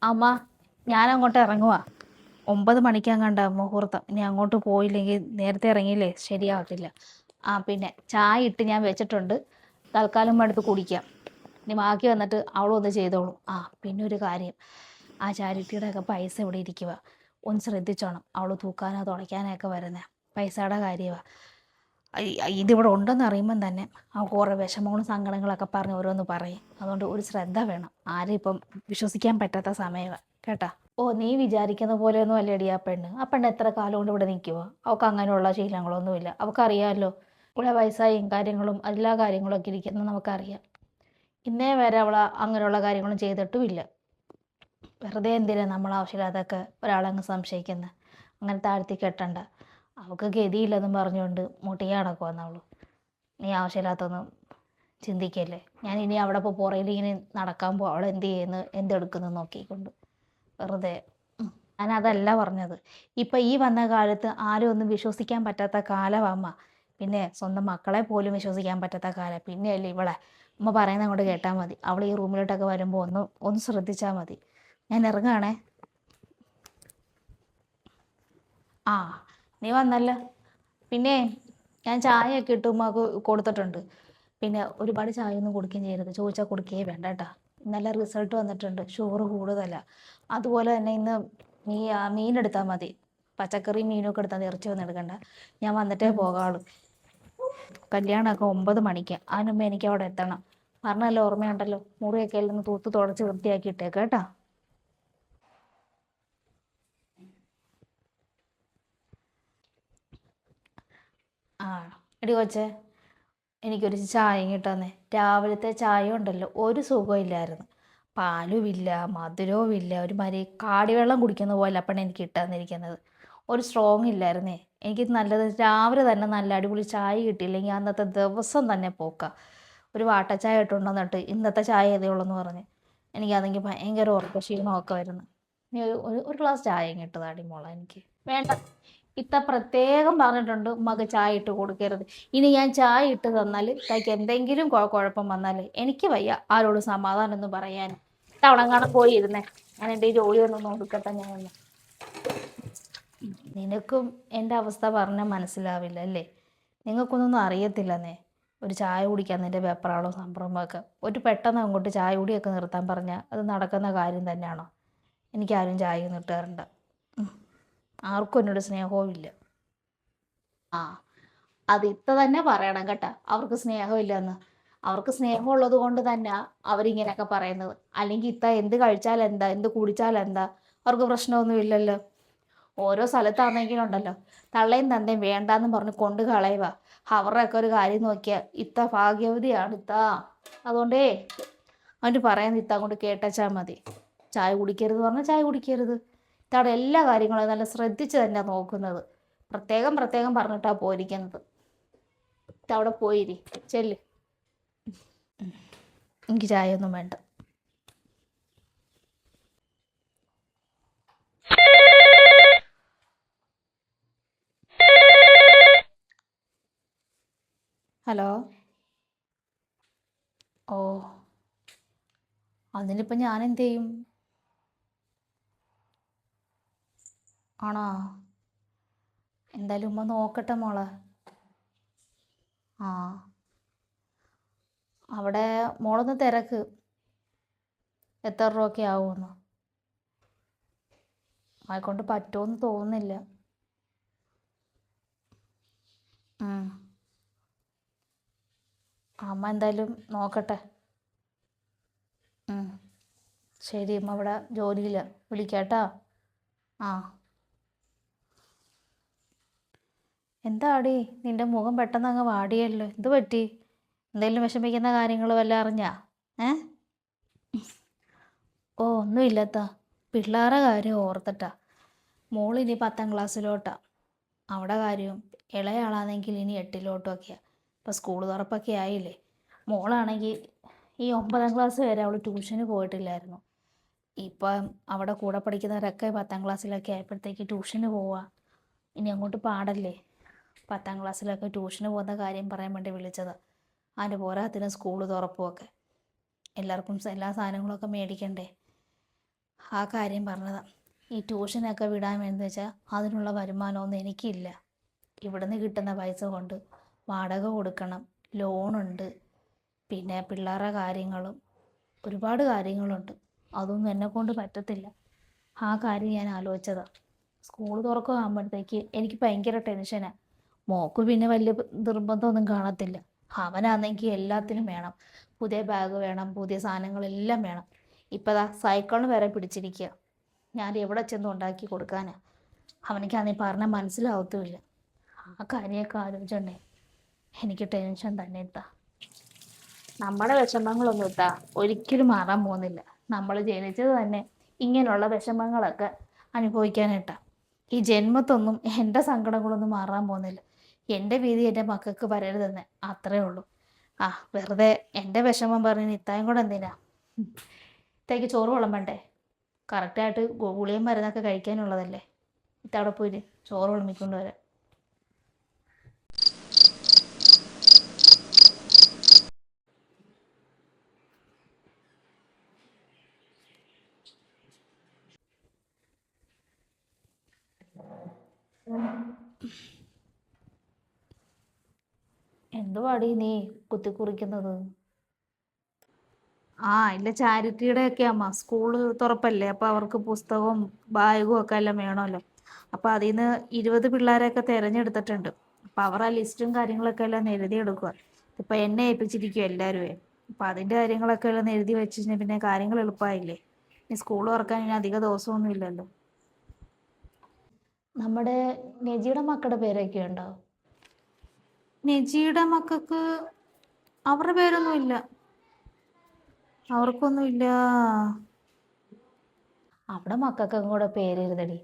അമ്മ, ഞാൻ അങ്ങോട്ട് ഇറങ്ങുവാ. 9 മണിക്കെങ്ങാണ്ടാ മുഹൂർത്തം. ഇനി അങ്ങോട്ട് പോയില്ലെങ്കിൽ നേരത്തെ ഇറങ്ങിയില്ലേ ശരിയാവത്തില്ല. പിന്നെ ചായ ഇട്ട് ഞാൻ വെച്ചിട്ടുണ്ട്. തൽക്കാലം എടുത്ത് കുടിക്കാം. ഇനി ബാക്കി വന്നിട്ട് അവളൊന്ന് ചെയ്തോളും. പിന്നെ ഒരു കാര്യം, ആ ചാരിറ്റിയുടെ ഒക്കെ പൈസ ഇവിടെ ഇരിക്കുക. ഒന്ന് ശ്രദ്ധിച്ചോണം. അവൾ തൂക്കാനോ തുടയ്ക്കാനോ ഒക്കെ വരുന്നേ പൈസയുടെ കാര്യമാണ്. ഇതിവിടെ ഉണ്ടെന്ന് അറിയുമ്പം തന്നെ കുറേ വിഷമങ്ങളും സങ്കടങ്ങളൊക്കെ പറഞ്ഞ് ഓരോന്ന് പറയും. അതുകൊണ്ട് ഒരു ശ്രദ്ധ വേണം. ആരും ഇപ്പം വിശ്വസിക്കാൻ പറ്റാത്ത സമയമാണ് കേട്ടാ. നീ വിചാരിക്കുന്ന പോലെയൊന്നും അല്ലേടി ആ പെണ്ണ്. ആ പെണ്ണ് എത്ര കാലം കൊണ്ട് ഇവിടെ നിൽക്കുവോ? അവൾക്ക് അങ്ങനെയുള്ള ശീലങ്ങളൊന്നുമില്ല. അവൾക്കറിയാമല്ലോ, ഇവിടെ വയസ്സായും കാര്യങ്ങളും എല്ലാ കാര്യങ്ങളും ഒക്കെ ഇരിക്കുന്നത് നമുക്കറിയാം. ഇന്നേ വരെ അവൾ അങ്ങനെയുള്ള കാര്യങ്ങളും ചെയ്തിട്ടുമില്ല. വെറുതെ എന്തിനാ നമ്മൾ ആവശ്യമില്ലാതൊക്കെ ഒരാളങ്ങ് സംശയിക്കുന്നത്? അങ്ങനെ താഴ്ത്തി കെട്ടണ്ട. അവൾക്ക് ഗതിയില്ലെന്നും പറഞ്ഞുകൊണ്ട് മുട്ടിയെ നടക്കുമെന്നുള്ളൂ. നീ ആവശ്യമില്ലാത്തൊന്നും ചിന്തിക്കല്ലേ. ഞാൻ ഇനി അവിടെ ഇപ്പോൾ പുറയിൽ ഇങ്ങനെ നടക്കാൻ പോകും. അവൾ എന്ത് ചെയ്യുന്നു എന്തെടുക്കുന്നു നോക്കിക്കൊണ്ട് വെറുതെ. ഞാനതല്ല പറഞ്ഞത്. ഇപ്പം ഈ വന്ന കാലത്ത് ആരും ഒന്നും വിശ്വസിക്കാൻ പറ്റാത്ത കാലമാണ്. പിന്നെ സ്വന്തം മക്കളെ പോലും വിശ്വസിക്കാൻ പറ്റാത്ത കാലം. പിന്നെയല്ലേ ഇവളെ. അമ്മ പറയുന്നത് അങ്ങോട്ട് കേട്ടാൽ മതി. അവൾ ഈ റൂമിലോട്ടൊക്കെ വരുമ്പോൾ ഒന്ന് ശ്രദ്ധിച്ചാൽ മതി. ഞാൻ ഇറങ്ങുകയാണേ. ആ നീ വന്നല്ലോ. പിന്നെ ഞാൻ ചായയൊക്കെ ഇട്ട് ഉമ്മക്ക് കൊടുത്തിട്ടുണ്ട്. പിന്നെ ഒരുപാട് ചായ ഒന്നും കുടിക്കുകയും ചെയ്യരുത്. ചോദിച്ചാൽ കൊടുക്കുകയേ വേണ്ട കേട്ടോ. ഇന്നലെ റിസൾട്ട് വന്നിട്ടുണ്ട്. ഷുഗർ കൂടുതലാണ്. അതുപോലെ തന്നെ ഇന്ന് മീനെടുത്താൽ മതി. പച്ചക്കറി മീനൊക്കെ എടുത്താൽ മതി. ഇറച്ചി ഒന്നും എടുക്കണ്ട. ഞാൻ വന്നിട്ടേ പോകാവുള്ളൂ. കല്യാണമൊക്കെ 9 മണിക്ക്. അതിന് മുമ്പ് എനിക്ക് അവിടെ എത്തണം. പറഞ്ഞല്ലോ, ഓർമ്മയുണ്ടല്ലോ. മുറിയൊക്കെ എല്ലാം തൂത്ത് തുടച്ച് വൃത്തിയാക്കി ഇട്ടേക്ക് കേട്ടോ. ആ എടി കൊച്ചേ, എനിക്കൊരു ചായ കിട്ടാന്നേ. രാവിലത്തെ ചായ ഉണ്ടല്ലോ, ഒരു സുഖമില്ലായിരുന്നു. പാലുമില്ല, മധുരവും ഇല്ല. ഒരു മാതിരി കാടിവെള്ളം കുടിക്കുന്ന പോലെ അപ്പണ് എനിക്ക് കിട്ടാന്നിരിക്കുന്നത്. ഒരു സ്ട്രോങ് ഇല്ലായിരുന്നേ. എനിക്ക് നല്ലത് രാവിലെ തന്നെ നല്ല അടിപൊളി ചായ കിട്ടിയില്ലെങ്കിൽ അന്നത്തെ ദിവസം തന്നെ പോക്കാം. ഒരു വാട്ടച്ചായ ഇട്ടുണ്ടെന്നിട്ട് ഇന്നത്തെ ചായ ഏതേ ഉള്ളൂ എന്ന് പറഞ്ഞ് എനിക്കാണെങ്കിൽ ഭയങ്കര ഉറക്ക ക്ഷീണമൊക്കെ വരുന്നു. നീ ഒരു ഗ്ലാസ് ചായ കിട്ടതാടി മോളെ എനിക്ക്. വേണ്ട, ഇത്ത പ്രത്യേകം പറഞ്ഞിട്ടുണ്ട് ഉമ്മക്ക് ചായ ഇട്ട് കൊടുക്കരുത്. ഇനി ഞാൻ ചായ ഇട്ട് തന്നാൽ തനിക്ക് എന്തെങ്കിലും കുഴപ്പം വന്നാൽ എനിക്ക് വയ്യ ആരോട് സമാധാനം എന്ന് പറയാൻ. തവണങ്ങാണം പോയിരുന്നേ. ഞാൻ എൻ്റെ ഈ ജോലിയൊന്നും നോക്കട്ടെ. ഞാൻ ഒന്ന് നിനക്കും എൻ്റെ അവസ്ഥ പറഞ്ഞാൽ മനസ്സിലാവില്ല അല്ലേ? നിങ്ങൾക്കൊന്നും അറിയത്തില്ലെന്നേ. ഒരു ചായ കുടിക്കാൻ നിൻ്റെ വെപ്രാളവും സംഭ്രമമൊക്കെ. പെട്ടെന്ന് അങ്ങോട്ട് ചായ കുടിയൊക്കെ നിർത്താൻ പറഞ്ഞാൽ അത് നടക്കുന്ന കാര്യം തന്നെയാണോ? എനിക്കാരും ചായ ഒന്നും ഇട്ട് തരണ്ട. ആർക്കും എന്നോട് സ്നേഹവും ഇല്ല. ആ അത് ഇത്ത തന്നെ പറയണം കേട്ടോ. അവർക്ക് സ്നേഹമില്ലെന്ന്. അവർക്ക് സ്നേഹമുള്ളത് കൊണ്ട് തന്നെ അവരിങ്ങനെയൊക്കെ പറയുന്നത്. അല്ലെങ്കിൽ ഇത്ത എന്ത് കഴിച്ചാൽ എന്താ, എന്ത് കുടിച്ചാൽ എന്താ, അവർക്ക് പ്രശ്നമൊന്നും ഇല്ലല്ലോ. ഓരോ സ്ഥലത്താണെങ്കിലും ഉണ്ടല്ലോ, തള്ളയും തന്തയും വേണ്ടാന്ന് പറഞ്ഞ് കൊണ്ട് കളയുക. അവരുടെയൊക്കെ ഒരു കാര്യം നോക്കിയാൽ ഇത്ത ഭാഗ്യവതിയാണ് ഇത്ത. അതുകൊണ്ടേ അവന് പറയുന്നത് ഇത്ത കൊണ്ട് കേട്ടച്ചാൽ മതി. ചായ കുടിക്കരുത് പറഞ്ഞാൽ ചായ കുടിക്കരുത്. ഇത്തവിടെ എല്ലാ കാര്യങ്ങളും നല്ല ശ്രദ്ധിച്ച് തന്നെ നോക്കുന്നത്. പ്രത്യേകം പ്രത്യേകം പറഞ്ഞിട്ടാണ് പോയിരിക്കുന്നത്. ഇത്തവിടെ പോയിരി, ചെല്ല്. എനിക്ക് ചായ ഒന്നും വേണ്ട. ഹലോ. ഓ, അതിനിപ്പം ഞാൻ എന്ത് ചെയ്യും? ആണോ? എന്തായാലും ഉമ്മ നോക്കട്ടെ മോളെ. ആ അവിടെ മോളൊന്ന് തിരക്ക് എത്ര രൂപയൊക്കെ ആവുമെന്ന്. ആയിക്കൊണ്ട് പറ്റുമെന്ന് തോന്നുന്നില്ല. ഉം. അമ്മ എന്തായാലും നോക്കട്ടെ. ഉം. ശരി, അമ്മ ഇവിടെ ജോലിയില്ല. വിളിക്കാട്ടോ. ആ എന്താടി നിന്റെ മുഖം പെട്ടെന്ന് അങ്ങ് വാടിയല്ലോ? എന്ത് പറ്റി? എന്തെങ്കിലും വിഷമിക്കുന്ന കാര്യങ്ങൾ വല്ല അറിഞ്ഞാ? ഏ ഒന്നുമില്ലത്താ. പിള്ളേരുടെ കാര്യം ഓർത്തിട്ടാ. മോളിനി 10ാം ക്ലാസ്സിലോട്ടാ. അവിടെ കാര്യവും ഇളയാളാണെങ്കിൽ ഇനി 8ിലോട്ടൊക്കെയാണ്. ഇപ്പോൾ സ്കൂൾ തുറപ്പൊക്കെ ആയില്ലേ. മോളാണെങ്കിൽ ഈ 9ാം ക്ലാസ് വരെ അവൾ ട്യൂഷന് പോയിട്ടില്ലായിരുന്നു. ഇപ്പം അവിടെ കൂടെ പഠിക്കുന്നവരൊക്കെ 10ാം ക്ലാസ്സിലൊക്കെ ആയപ്പോഴത്തേക്ക് ട്യൂഷന് പോവുക. ഇനി അങ്ങോട്ട് പാടല്ലേ. 10ാം ക്ലാസ്സിലൊക്കെ ട്യൂഷന് പോകുന്ന കാര്യം പറയാൻ വേണ്ടി വിളിച്ചതാണ്. അതിൻ്റെ പോരാത്തിന് സ്കൂൾ തുറപ്പുമൊക്കെ. എല്ലാവർക്കും എല്ലാ സാധനങ്ങളൊക്കെ മേടിക്കണ്ടേ. ആ കാര്യം പറഞ്ഞതാ. ഈ ട്യൂഷനൊക്കെ വിടാൻ വേണ്ടി വെച്ചാൽ അതിനുള്ള വരുമാനമൊന്നും എനിക്കില്ല. ഇവിടുന്ന് കിട്ടുന്ന പൈസ കൊണ്ട് വാടക കൊടുക്കണം, ലോണുണ്ട്, പിന്നെ പിള്ളേരുടെ കാര്യങ്ങളും ഒരുപാട് കാര്യങ്ങളുണ്ട്. അതൊന്നും എന്നെക്കൊണ്ട് പറ്റത്തില്ല. ആ കാര്യം ഞാൻ ആലോചിച്ചതാ. സ്കൂൾ തുറക്കുകയാകുമ്പോഴത്തേക്ക് എനിക്ക് ഭയങ്കര ടെൻഷനാണ്. മോക്ക് പിന്നെ വലിയ നിർബന്ധമൊന്നും കാണത്തില്ല. അവനാണെങ്കിൽ എല്ലാത്തിനും വേണം. പുതിയ ബാഗ് വേണം, പുതിയ സാധനങ്ങളെല്ലാം വേണം. ഇപ്പം ദാ സൈക്കിളിന് വരെ പിടിച്ചിരിക്കുക. ഞാൻ എവിടെ ചെന്ന് ഉണ്ടാക്കി കൊടുക്കാനാ? അവനിക്കാണെങ്കിൽ പറഞ്ഞാൽ മനസ്സിലാവത്തുമില്ല. ആ കാര്യമൊക്കെ ആലോചിച്ചോണ്ടേ എനിക്ക് ടെൻഷൻ തന്നെ ഇട്ടാ. നമ്മുടെ വിഷമങ്ങളൊന്നും ഇട്ടാ ഒരിക്കലും മാറാൻ പോകുന്നില്ല. നമ്മൾ ജനിച്ചത് തന്നെ ഇങ്ങനെയുള്ള വിഷമങ്ങളൊക്കെ അനുഭവിക്കാനിട്ടാ. ഈ ജന്മത്തൊന്നും എൻ്റെ സങ്കടങ്ങളൊന്നും മാറാൻ പോകുന്നില്ല. എൻ്റെ വീതി എൻ്റെ മക്കൾക്ക് വരരുതെന്ന് അത്രേ ഉള്ളൂ. ആ വെറുതെ എൻ്റെ വിഷമം പറഞ്ഞ് ഇത്തായും കൂടെ എന്തിനാ? ഇത്തേക്ക് ചോറ് വിളമ്പണ്ടേ? കറക്റ്റായിട്ട് ഗുളിയും മരുന്നൊക്കെ കഴിക്കാനുള്ളതല്ലേ? ഇത്തവിടെ പോയിട്ട് ചോറ് വിളമ്പിക്കൊണ്ട് വരാം. എന്തുവാടി നീ കുത്തിക്കുറിക്കുന്നത്? ആ ഇല്ല, ചാരിറ്റിയുടെ ഒക്കെ അമ്മ. സ്കൂള് തുറപ്പല്ലേ, അപ്പോൾ അവർക്ക് പുസ്തകവും ബാഗും ഒക്കെ എല്ലാം വേണമല്ലോ. അപ്പോൾ അതിൽ നിന്ന് 20 പിള്ളേരെയൊക്കെ തിരഞ്ഞെടുത്തിട്ടുണ്ട്. അപ്പോൾ അവർ ആ ലിസ്റ്റും കാര്യങ്ങളൊക്കെ എല്ലാം എഴുതിയെടുക്കുക. ഇപ്പം എന്നെ ഏൽപ്പിച്ചിരിക്കുക എല്ലാവരുമേ. അപ്പം അതിൻ്റെ കാര്യങ്ങളൊക്കെ എല്ലാം എഴുതി വെച്ച് പിന്നെ കാര്യങ്ങൾ എളുപ്പമായില്ലേ. ഇനി സ്കൂൾ തുറക്കാൻ ഇനി അധിക ദിവസമൊന്നും ഇല്ലല്ലോ. നമ്മുടെ നെജിയുടെ മക്കളുടെ പേരൊക്കെ ഉണ്ടോ? നെജിയുടെ മക്കൾക്ക് അവരുടെ പേരൊന്നും ഇല്ല. അവർക്കൊന്നുമില്ല. അവിടെ മക്കൾക്കും കൂടെ പേരെഴുതടി.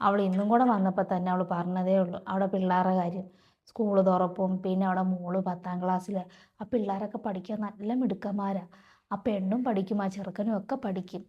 അവൾ ഇന്നും കൂടെ വന്നപ്പോൾ തന്നെ അവൾ പറഞ്ഞതേ ഉള്ളൂ അവിടെ പിള്ളേരുടെ കാര്യം. സ്കൂൾ തുറപ്പും പിന്നെ അവിടെ മോള് 10ാം ക്ലാസ്സിൽ. ആ പിള്ളേരൊക്കെ പഠിക്കാൻ നല്ല മിടുക്കന്മാരാ. ആ പെണ്ണും പഠിക്കും, ആ ചെറുക്കനും ഒക്കെ പഠിക്കും.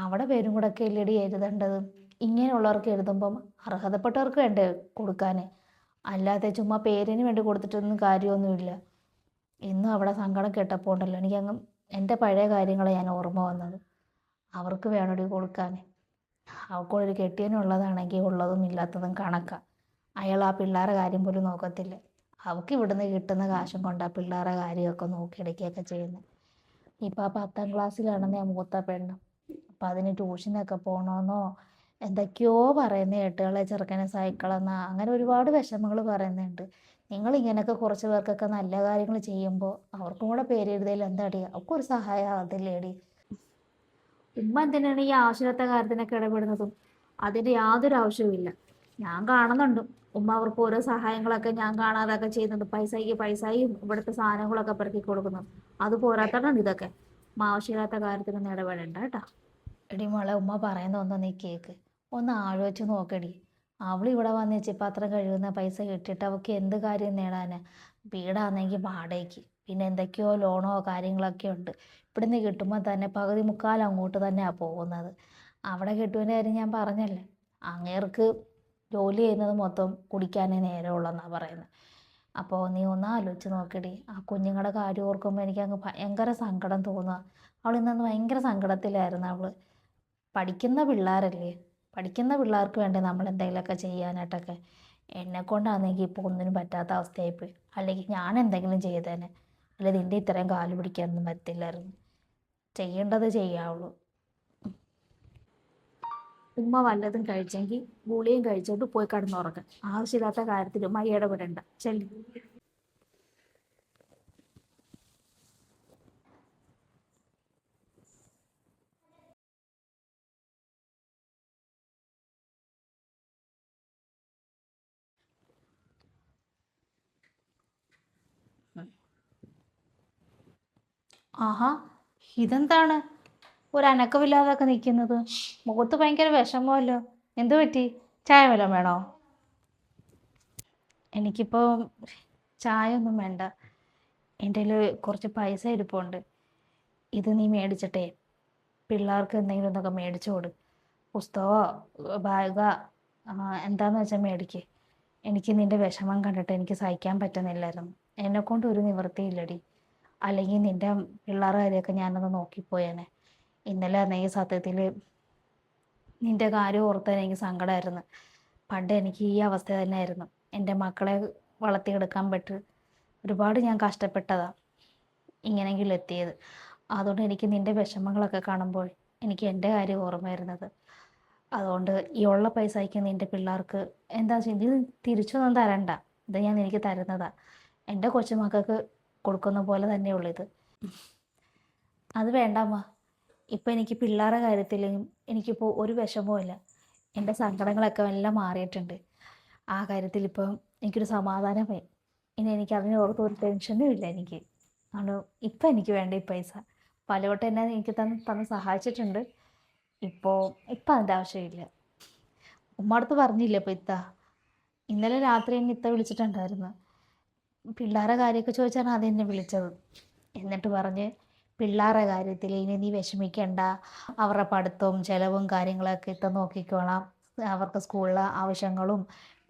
അവിടെ പേരും കൂടെ ഒക്കെ ഇല്ലടി എഴുതേണ്ടത്. ഇങ്ങനെയുള്ളവർക്ക് എഴുതുമ്പം അർഹതപ്പെട്ടവർക്ക് വേണ്ടേ കൊടുക്കാൻ. അല്ലാതെ ചുമ്മാ പേരിന് വേണ്ടി കൊടുത്തിട്ടൊന്നും കാര്യമൊന്നുമില്ല. ഇന്നും അവിടെ സങ്കടം കേട്ടപ്പോൾ ഉണ്ടല്ലോ എനിക്കങ്ങ് എൻ്റെ പഴയ കാര്യങ്ങളെ ഞാൻ ഓർമ്മ വന്നത്. അവർക്ക് വേണടി കൊടുക്കാൻ. അവൾക്കൊരു കെട്ടിയനുള്ളതാണെങ്കിൽ ഉള്ളതും ഇല്ലാത്തതും കണക്കാം. അയാൾ ആ പിള്ളേരുടെ കാര്യം പോലും നോക്കത്തില്ല. അവൾക്ക് ഇവിടുന്ന് കിട്ടുന്ന കാശും കൊണ്ട് ആ പിള്ളേരുടെ കാര്യമൊക്കെ നോക്കിയെടുക്കുകയൊക്കെ ചെയ്യുന്നത്. ഇപ്പം ആ 10ാം ക്ലാസ്സിലാണെന്നേ മൂത്ത പെണ്ണ്. അപ്പം അതിന് ട്യൂഷനൊക്കെ പോകണമെന്നോ എന്തൊക്കെയോ പറയുന്ന കേട്ടുകളെ. ചെറുക്കനെ സൈക്കിളെന്നാ അങ്ങനെ ഒരുപാട് വിഷമങ്ങൾ പറയുന്നുണ്ട്. നിങ്ങളിങ്ങനെയൊക്കെ കുറച്ച് പേർക്കൊക്കെ നല്ല കാര്യങ്ങൾ ചെയ്യുമ്പോൾ അവർക്കും കൂടെ പേരെഴുതിയതിൽ എന്താടി? അവർക്കൊരു സഹായം ആകത്തില്ലേടി? ഉമ്മ എന്തിനാണ് ഈ ആവശ്യമില്ലാത്ത കാര്യത്തിനൊക്കെ ഇടപെടുന്നതും? അതിൻ്റെ യാതൊരു ആവശ്യവുമില്ല. ഞാൻ കാണുന്നുണ്ട് ഉമ്മ അവർക്ക് ഓരോ സഹായങ്ങളൊക്കെ ഞാൻ കാണാതൊക്കെ ചെയ്യുന്നുണ്ട്. പൈസയും ഇവിടുത്തെ സാധനങ്ങളൊക്കെ പെറുക്കി കൊടുക്കുന്നു. അത് പോരാത്തതാണ് ഇതൊക്കെ. ഉമ്മ ആവശ്യമില്ലാത്ത കാര്യത്തിനൊന്നും ഇടപെടണ്ട കേട്ടോ. എടി മോളെ, ഉമ്മ പറയുന്ന ഒന്ന് നീ കേക്ക്. ഒന്ന് ആലോചിച്ച് നോക്കടി. അവൾ ഇവിടെ വന്നേച്ച് പാത്രം കഴുകുന്ന പൈസ കിട്ടിയിട്ട് അവൾക്ക് എന്ത് കാര്യം നേടാനാ? വീടാണെങ്കിൽ വാടകയ്ക്ക്, പിന്നെ എന്തൊക്കെയോ ലോണോ കാര്യങ്ങളൊക്കെ ഉണ്ട്. ഇവിടുന്ന് കിട്ടുമ്പോൾ തന്നെ പകുതി മുക്കാൽ അങ്ങോട്ട് തന്നെയാണ് പോകുന്നത്. അവിടെ കിട്ടുവിൻ്റെ കാര്യം ഞാൻ പറഞ്ഞല്ലേ. അങ്ങേർക്ക് ജോലി ചെയ്യുന്നത് മൊത്തം കുടിക്കാനേ നേരമുള്ളെന്നാണ് പറയുന്നത്. അപ്പോൾ നീ ഒന്ന് ആലോചിച്ച് നോക്കടി. ആ കുഞ്ഞുങ്ങളുടെ കാര്യം ഓർക്കുമ്പോൾ എനിക്കങ്ങ് ഭയങ്കര സങ്കടം തോന്നുക. അവൾ ഇന്നന്ന് ഭയങ്കര സങ്കടത്തിലായിരുന്നു അവൾ. പഠിക്കുന്ന പിള്ളേരല്ലേ, പഠിക്കുന്ന പിള്ളേർക്ക് വേണ്ടേ നമ്മൾ എന്തെങ്കിലുമൊക്കെ ചെയ്യാനായിട്ടൊക്കെ. എന്നെക്കൊണ്ടാണെങ്കിൽ ഇപ്പോൾ ഒന്നിനും പറ്റാത്ത അവസ്ഥയായിപ്പോയി. അല്ലെങ്കിൽ ഞാൻ എന്തെങ്കിലും ചെയ്തേനെ. അല്ലെ നിൻ്റെ ഇത്രയും കാല് പിടിക്കാനൊന്നും പറ്റില്ലായിരുന്നു. ചെയ്യേണ്ടത് ചെയ്യാവുള്ളൂ. ഉമ്മ വല്ലതും കഴിച്ചെങ്കിൽ ഗുളിയും കഴിച്ചോട്ട് പോയി കിടന്നുറങ്ങുക. ആവശ്യമില്ലാത്ത കാര്യത്തിൽ ഉമ്മ ഇടപെടണ്ട. ചെല്ലി. ആഹാ, ഇതെന്താണ് ഒരു അനക്കമില്ലാതൊക്കെ നിൽക്കുന്നത്? മുഖത്ത് ഭയങ്കര വിഷമമല്ലോ. എന്തു പറ്റി? ചായ വല്ലതും വേണോ? എനിക്കിപ്പോൾ ചായ ഒന്നും വേണ്ട. എൻ്റെ കയ്യിൽ കുറച്ച് പൈസ ഇരിപ്പുണ്ട്. ഇത് നീ മേടിച്ചിട്ടേ പിള്ളേർക്ക് എന്തെങ്കിലും ഒന്നൊക്കെ മേടിച്ചു കൊടു. പുസ്തകമോ ബാഗോ എന്താണെന്ന് വെച്ചാൽ മേടിക്ക്. എനിക്ക് നിൻ്റെ വിഷമം കണ്ടിട്ട് എനിക്ക് സഹിക്കാൻ പറ്റുന്നില്ലായിരുന്നു. എന്നെക്കൊണ്ട് ഒരു നിവൃത്തിയില്ലടി. അല്ലെങ്കിൽ നിൻ്റെ പിള്ളേരുടെ കാര്യമൊക്കെ ഞാനൊന്ന് നോക്കിപ്പോയേനെ. ഇന്നലെ ആണെങ്കിൽ സത്യത്തിൽ നിന്റെ കാര്യം ഓർത്താൻ എനിക്ക് സങ്കടമായിരുന്നു. പണ്ട് എനിക്ക് ഈ അവസ്ഥ തന്നെയായിരുന്നു. എൻ്റെ മക്കളെ വളർത്തിയെടുക്കാൻ ഒരുപാട് ഞാൻ കഷ്ടപ്പെട്ടതാ ഇങ്ങനെയെങ്കിലും എത്തിയത്. അതുകൊണ്ട് എനിക്ക് നിന്റെ വിഷമങ്ങളൊക്കെ കാണുമ്പോൾ എനിക്ക് എൻ്റെ കാര്യം ഓർമ്മ വരുന്നത്. അതുകൊണ്ട് ഈ ഉള്ള പൈസയ്ക്ക് നിന്റെ പിള്ളേർക്ക് എന്താ വെച്ചാൽ ഇത് തിരിച്ചൊന്നും തരണ്ട. ഇത് ഞാൻ നിനക്ക് തരുന്നതാ. എൻ്റെ കൊച്ചുമക്കൾക്ക് കൊടുക്കുന്ന പോലെ തന്നെയുള്ളൂ ഇത്. അത് വേണ്ടമ്മ. ഇപ്പം എനിക്ക് പിള്ളേരുടെ കാര്യത്തിൽ എനിക്കിപ്പോൾ ഒരു വിഷമവും ഇല്ല. എൻ്റെ സങ്കടങ്ങളൊക്കെ എല്ലാം മാറിയിട്ടുണ്ട്. ആ കാര്യത്തിൽ ഇപ്പം എനിക്കൊരു സമാധാനമായി. ഇനി എനിക്ക് അതിനെ ഓർത്ത് ഒരു ടെൻഷനും ഇല്ല എനിക്ക്. അതുകൊണ്ട് ഇപ്പം എനിക്ക് വേണ്ട ഈ പൈസ. പലവട്ടം എന്നെ എനിക്ക് തന്ന് സഹായിച്ചിട്ടുണ്ട്. ഇപ്പം അതിൻ്റെ ആവശ്യമില്ല. ഉമ്മ അടുത്ത് പറഞ്ഞില്ലേ ഇപ്പം ഇന്നലെ രാത്രി എന്നെ വിളിച്ചിട്ടുണ്ടായിരുന്നു. പിള്ളേരുടെ കാര്യമൊക്കെ ചോദിച്ചാണ് അത് എന്നെ വിളിച്ചത്. എന്നിട്ട് പറഞ്ഞ് പിള്ളേരുടെ കാര്യത്തിൽ ഇനി നീ വിഷമിക്കണ്ട, അവരുടെ പഠിത്തവും ചിലവും കാര്യങ്ങളൊക്കെ നോക്കിക്കോളാം, അവർക്ക് സ്കൂളിലെ ആവശ്യങ്ങളും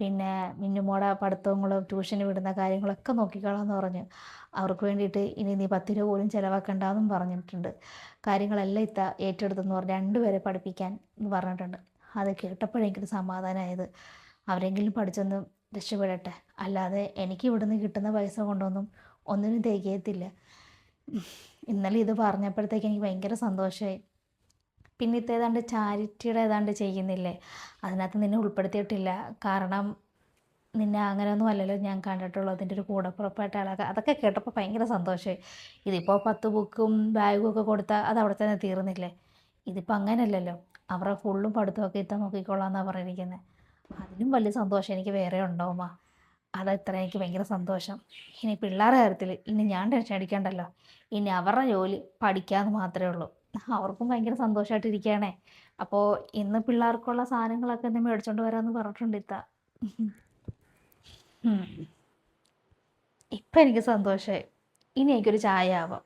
പിന്നെ മിന്നുമോടെ പഠിത്തങ്ങളും ട്യൂഷന് വിടുന്ന കാര്യങ്ങളൊക്കെ നോക്കിക്കോളാം എന്ന് പറഞ്ഞു. അവർക്ക് വേണ്ടിയിട്ട് ഇനി നീ 10 രൂപ പോലും ചിലവാക്കണ്ടെന്നും പറഞ്ഞിട്ടുണ്ട്. കാര്യങ്ങളെല്ലാം ഏറ്റെടുത്തെന്ന് പറഞ്ഞ് 2 പേരെ പഠിപ്പിക്കാൻ എന്ന് പറഞ്ഞിട്ടുണ്ട്. അത് കേട്ടപ്പോഴെനിക്കൊരു സമാധാനമായത്. അവരെങ്കിലും പഠിച്ചൊന്ന് രക്ഷപ്പെടട്ടെ. അല്ലാതെ എനിക്ക് ഇവിടുന്ന് കിട്ടുന്ന പൈസ കൊണ്ടൊന്നും ഒന്നിനും തികയത്തില്ല. ഇന്നലെ ഇത് പറഞ്ഞപ്പോഴത്തേക്ക് എനിക്ക് ഭയങ്കര സന്തോഷമായി. പിന്നെ ഏതാണ്ട് ചാരിറ്റിയുടെ ഏതാണ്ട് ചെയ്യുന്നില്ലേ, അതിനകത്ത് നിന്നെ ഉൾപ്പെടുത്തിയിട്ടില്ല. കാരണം നിന്നെ അങ്ങനെയൊന്നും അല്ലല്ലോ ഞാൻ കണ്ടിട്ടുള്ളൂ. അതിൻ്റെ ഒരു കൂടപ്പുറപ്പായിട്ട് ആളൊക്കെ അതൊക്കെ കേട്ടപ്പോൾ ഭയങ്കര സന്തോഷമായി. ഇതിപ്പോൾ 10 ബുക്കും ബാഗും ഒക്കെ കൊടുത്താൽ അത് അവിടെ തന്നെ തീർന്നില്ലേ. ഇതിപ്പോൾ അങ്ങനെയല്ലല്ലോ. അവരുടെ ഫുള്ളും പഠിത്തമൊക്കെ നോക്കിക്കോളാം എന്നാണ് പറഞ്ഞിരിക്കുന്നത്. അതിലും വലിയ സന്തോഷം എനിക്ക് വേറെ ഉണ്ടാവുമ്മ. ഇത്ര എനിക്ക് ഭയങ്കര സന്തോഷം. ഇനി പിള്ളേരുടെ കാര്യത്തിൽ ഇനി ഞാൻ ടെൻഷൻ അടിക്കണ്ടല്ലോ. ഇനി അവരുടെ ജോലി പഠിക്കാമെന്ന് മാത്രമേ ഉള്ളൂ. അവർക്കും ഭയങ്കര സന്തോഷമായിട്ട് ഇരിക്കുകയാണേ. അപ്പോൾ ഇന്ന് പിള്ളേർക്കുള്ള സാധനങ്ങളൊക്കെ ഒന്ന് മേടിച്ചോണ്ട് വരാമെന്ന് പറഞ്ഞിട്ടുണ്ട് ഇപ്പം എനിക്ക് സന്തോഷമായി. ഇനി എനിക്കൊരു ചായ ആവാം.